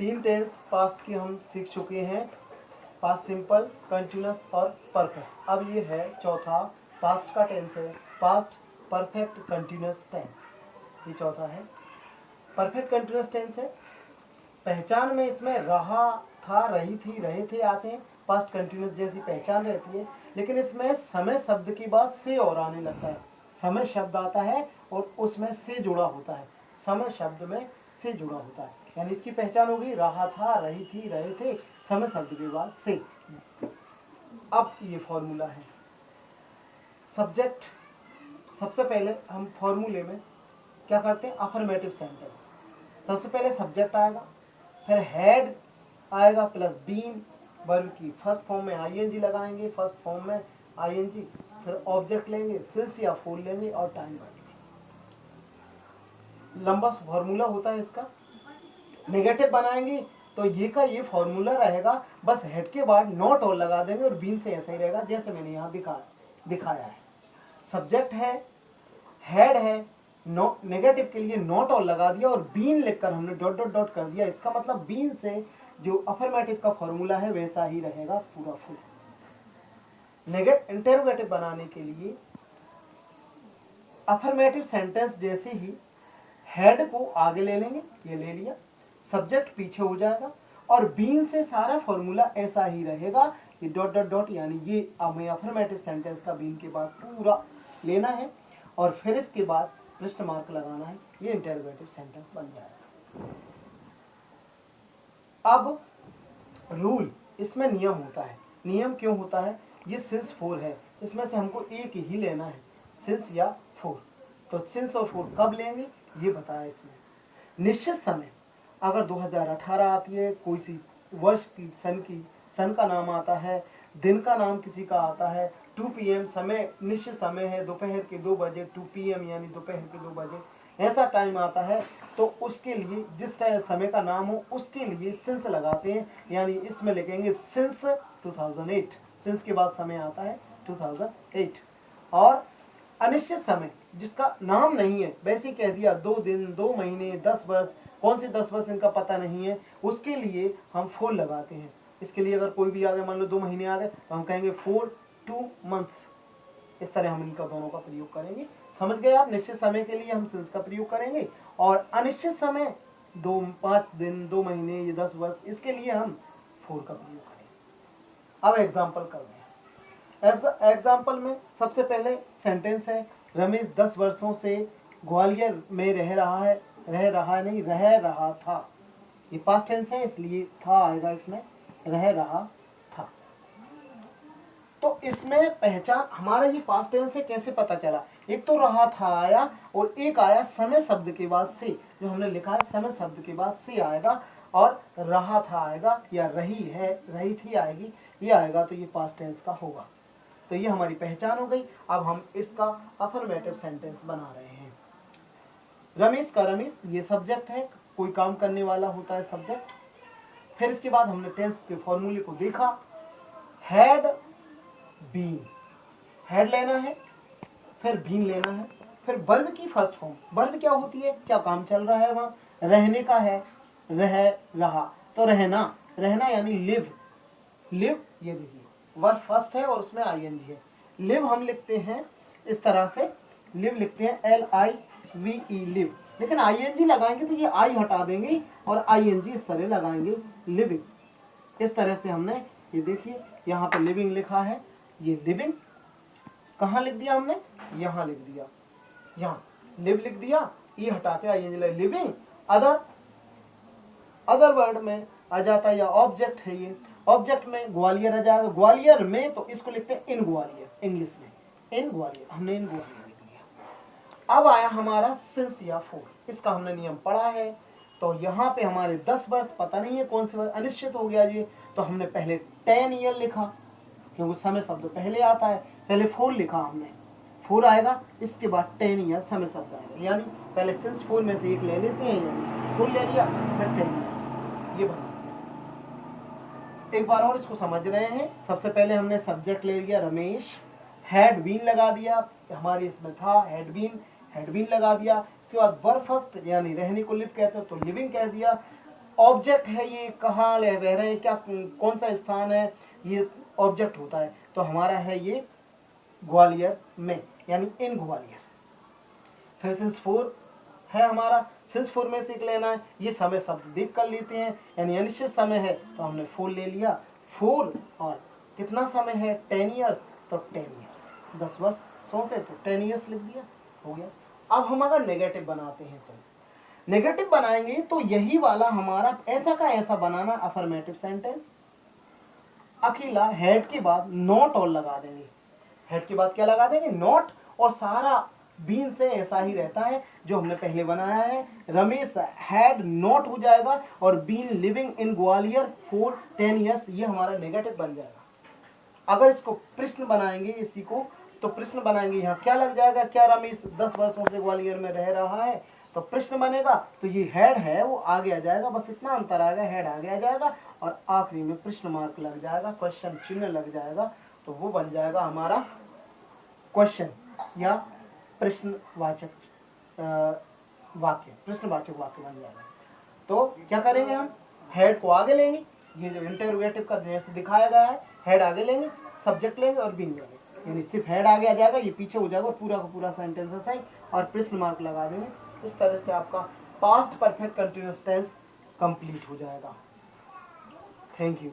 तीन tense past की हम सीख चुके हैं, पास्ट सिंपल, कंटिन्यूस और परफेक्ट। अब ये है चौथा पास्ट का टेंस है, पास्ट परफेक्ट कंटिन्यूस टेंस। ये चौथा है, परफेक्ट कंटिन्यूस टेंस है। पहचान में इसमें रहा था, रही थी, रहे थे आते हैं, पास्ट कंटिन्यूस जैसी पहचान रहती है, लेकिन इसमें समय शब्द की बात से और आने लगता है। समय शब्द आता है और उसमें से जुड़ा होता है, समय शब्द में से जुड़ा होता है, यानी इसकी पहचान होगी रहा था, रही थी, रहे थे, समय शब्द के बाद से। अब ये फॉर्मूला है सब्जेक्ट। सबसे पहले हम फॉर्मूले में क्या करते हैं, अफर्मेटिव सेंटेंस। सबसे पहले सब्जेक्ट आएगा, फिर हेड आएगा प्लस बीन, वर्ब की फर्स्ट फॉर्म में आईएनजी लगाएंगे, फर्स्ट फॉर्म में आईएनजी, फिर ऑब्जेक्ट लेंगे, सिंस या फॉर लेंगे और टाइम बढ़ेंगे। लंबा फॉर्मूला होता है इसका। नेगेटिव बनाएंगे तो ये का ये फॉर्मूला रहेगा, बस हेड के बाद नॉट और लगा देंगे और बीन से ऐसा ही रहेगा जैसे मैंने यहाँ दिखाया है। सब्जेक्ट है, हेड है, नेगेटिव के लिए नॉट और लगा दिया और बीन लिखकर हमने डॉट डॉट डॉट कर दिया। इसका मतलब बीन से जो अफर्मेटिव का फॉर्मूला है वैसा ही रहेगा पूरा फुल। इंटरोगेटिव बनाने के लिए अफर्मेटिव सेंटेंस जैसे ही हेड को आगे ले लेंगे, ये ले लिया, सब्जेक्ट पीछे हो जाएगा और बीन से सारा फॉर्मूला ऐसा ही रहेगा, ये डॉट डॉट डॉट, यानी ये हमें अफर्मेटिव सेंटेंस का बीन के बाद पूरा लेना है और फिर इसके बाद प्रश्न मार्क लगाना है, ये इंटरोगेटिव सेंटेंस बन जाएगा। अब रूल, इसमें नियम होता है। नियम क्यों होता है, ये सिंस फोर है, इसमें से हमको एक ही लेना है, सिंस या फोर। तो सिंस और फोर कब लेंगे ये बताया इसमें। निश्चित समय, अगर 2018 आती है, कोई सी वर्ष की, सन का नाम आता है, दिन का नाम किसी का आता है, 2 PM समय, निश्चित समय है, दोपहर के 2 बजे, 2 PM यानी दोपहर के 2 बजे, ऐसा टाइम आता है, तो उसके लिए जिस समय का नाम हो उसके लिए सिंस लगाते हैं, यानी इसमें लिखेंगे सिंस 2008। सिंस के बाद समय आता है 2008। और अनिश्चित समय, जिसका नाम नहीं है, वैसे कह दिया 2 दिन, 2 महीने, 10 वर्ष, कौन से 10 वर्ष इनका पता नहीं है, उसके लिए हम फोर लगाते हैं। इसके लिए अगर कोई भी आ गया, मान लो 2 महीने आ गए, तो हम कहेंगे 4 2 months। इस तरह हम इनका दोनों का प्रयोग करेंगे। समझ गए आप, निश्चित समय के लिए हम सिंस का प्रयोग करेंगे और अनिश्चित समय 5 दिन, 2 महीने, ये 10 वर्ष, इसके लिए हम फोर का प्रयोग करेंगे। अब एग्जाम्पल कर रहे हैं। एग्जाम्पल में सबसे पहले सेंटेंस है, रमेश 10 वर्षों से ग्वालियर में रह रहा था। ये पास्ट टेंस है इसलिए था आएगा इसमें, रह रहा था। तो इसमें पहचान हमारा ये पास्ट टेंस है, कैसे पता चला, एक तो रहा था आया और एक आया समय शब्द के बाद से, जो हमने लिखा है समय शब्द के बाद से आएगा और रहा था आएगा या रही है, रही थी आएगी, ये आएगा तो ये पास्ट टेंस का होगा। तो ये हमारी पहचान हो गई। अब हम इसका अफर्मेटिव सेंटेंस बना रहे हैं। रमेश का रमेश ये सब्जेक्ट है, कोई काम करने वाला होता है सब्जेक्ट। फिर इसके बाद हमने टेंस के फॉर्मूले को देखा, हैड बीन, हेड लेना है, फिर बीन लेना है, फिर वर्ब की फर्स्ट फॉर्म। वर्ब क्या होती है, क्या काम चल रहा है वहाँ, रहने का है, रह रहा, तो रहना, रहना यानी लिव, लिव, ये देखिए वर्ब फर्स्ट है और उसमें आईएनजी है। लिव हम लिखते हैं इस तरह से, लिव लिखते हैं LIVE लिव, लेकिन आईएनजी लगाएंगे तो ये आई हटा देंगे और आईएनजी इस तरह लगाएंगे, लिविंग। इस तरह से हमने, ये देखिए यहाँ पर लिविंग लिखा है, ये लिविंग कहाँ लिख दिया हमने, यहाँ लिख दिया, यहाँ लिव लिख दिया, ये हटा के आईएनजी लगा, लिविंग। अदर वर्ड में आ जाता है, या ऑब्जेक्ट है ये, ऑब्जेक्ट में ग्वालियर आ जाएगा, ग्वालियर में तो इसको लिखते हैं इन ग्वालियर, इंग्लिश में इन ग्वालियर, हमने इन ग्वालियर लिख दिया। अब आया हमारा सिंस या फोर, इसका हमने नियम पढ़ा है। तो यहाँ पे हमारे 10 वर्ष, पता नहीं है कौन से वर्ष, अनिश्चित हो गया ये, तो हमने पहले 10 ईयर लिखा, क्योंकि समय शब्द पहले आता है, पहले 4 लिखा हमने, 4 आएगा, इसके बाद 10 ईयर समय शब्द आएगा, यानी पहले सिंस 4 में से एक ले लेते हैं, यानी 4 ले लिया, फिर 10 ईयर, ये बना। एक बार और इसको समझ रहे हैं। सबसे पहले हमने सब्जेक्ट ले लिया रमेश, हैड बीन लगा दिया, हमारे इसमें था हैड बीन लगा दिया। इसके बाद वर्ब फर्स्ट यानी रहने को लिव कहते हैं तो लिविंग कह दिया, ऑब्जेक्ट है, ये कहाँ रह रहे हैं, क्या कौन सा स्थान है, ये ऑब्जेक्ट होता है। तो हमारा है ये ग्वालियर में, यानी इन ग्वालियर। फिर सिंस 4 है हमारा, सिंस 4 में सीख लेना है, ये समय शब्द देख कर लेते हैं, यानी अनिश्चित समय है तो हमने 4 ले लिया। 4 और कितना समय है 10 ईयर्स, तो 10 ईयर्स 10 वर्षों से, तो 10 ईयर्स लिख दिया, हो गया। अब हम अगर नेगेटिव बनाते हैं तो नेगेटिव बनाएंगे तो यही वाला हमारा ऐसा का ऐसा बनाना अफर्मेटिव सेंटेंस। अकेला हेड के बाद नॉट और लगा देंगे, हेड के बाद क्या लगा देंगे, नॉट, और सारा बीन से ऐसा ही रहता है जो हमने पहले बनाया है। रमेश हैड नॉट हो जाएगा और been living in Gwalior for 10 years, ये हमारा नेगेटिव बन जाएगा। अगर इसको प्रश्न बनाएंगे इसी को, तो प्रश्न बनाएंगे, यहाँ क्या लग जाएगा, क्या रमेश 10 वर्षों से ग्वालियर में रह रहा है, तो प्रश्न बनेगा, तो ये हेड है वो आगे आ जाएगा, बस इतना अंतर आएगा, हेड आगे आ जाएगा और आखिरी में प्रश्न मार्क लग जाएगा, क्वेश्चन चिन्ह लग जाएगा, तो वो बन जाएगा हमारा क्वेश्चन या प्रश्नवाचक वाक्य, प्रश्नवाचक वाक्य बन जाएगा। तो क्या करेंगे, हम हेड को आगे लेंगे, ये जो इंटरोगेटिव का जैसे दिखाया गया है, हेड आगे लेंगे, सब्जेक्ट लेंगे और बीन लेंगे, यानी सिर्फ हेड आगे आ जाएगा, ये पीछे हो जाएगा और पूरा का पूरा सेंटेंस ऐसा ही, और प्रश्न मार्क लगा देंगे। इस तरह से आपका past perfect continuous tense complete हो जाएगा। Thank you.